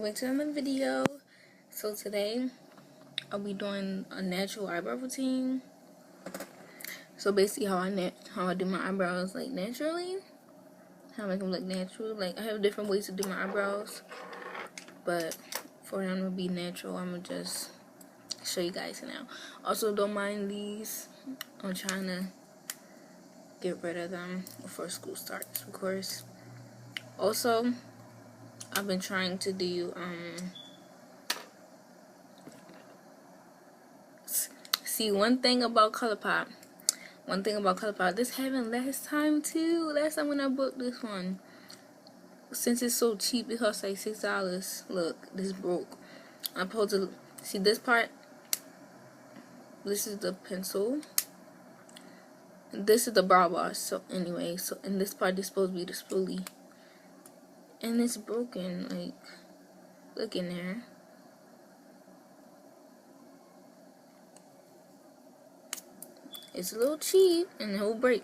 back to another video. So today I'll be doing a natural eyebrow routine. So basically how I do my eyebrows like naturally, how I make them look natural. Like I have different ways to do my eyebrows, but for them to be natural, I'm gonna just show you guys now. Also, don't mind these. I'm trying to get rid of them before school starts, of course. Also, I've been trying to do see one thing about Colourpop, this happened last time too. Last time when I booked this one, since it's so cheap, it costs like $6. Look, this broke. I'm supposed to see this part. This is the pencil. This is the brow bar. So anyway, so in this part is supposed to be the spoolie, and it's broken. Like, look in there. It's a little cheap and it will break,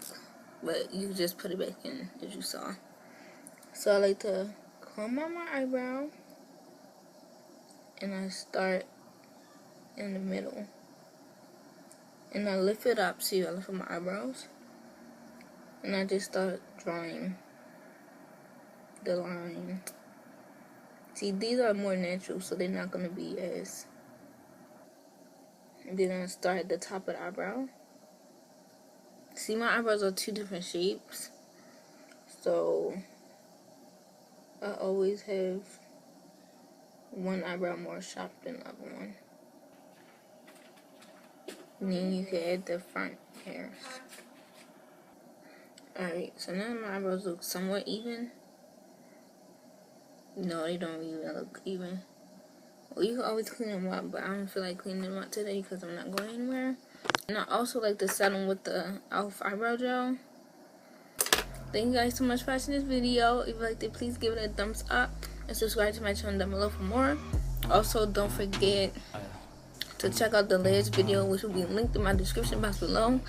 but you just put it back in as you saw. So I like to comb out my eyebrow, and I start in the middle, and I lift it up. See, I lift up my eyebrows, and I just start drawing the line. See, these are more natural, so they're not gonna be as. And then I start at the top of the eyebrow. See, my eyebrows are two different shapes, so I always have one eyebrow more sharp than the other one. And then you can add the front hairs. Alright, so now my eyebrows look somewhat even. No, they don't even look even. Well, you can always clean them up, but I don't feel like cleaning them up today because I'm not going anywhere. And I also like to set them with the e.l.f. eyebrow gel. Thank you guys so much for watching this video. If you liked it, please give it a thumbs up and subscribe to my channel down below for more. Also, don't forget to check out the latest video, which will be linked in my description box below.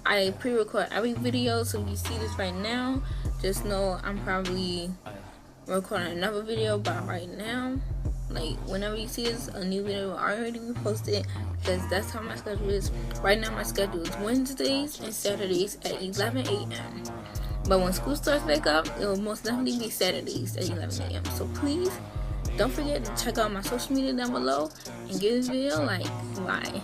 I pre-record every video, so if you see this right now, just know I'm probably recording another video by right now. Like, whenever you see this, a new video will already be posted, because that's how my schedule is. Right now, my schedule is Wednesdays and Saturdays at 11 a.m. But when school starts back up, it will most definitely be Saturdays at 11 a.m. So please, don't forget to check out my social media down below and give this video a like. Bye.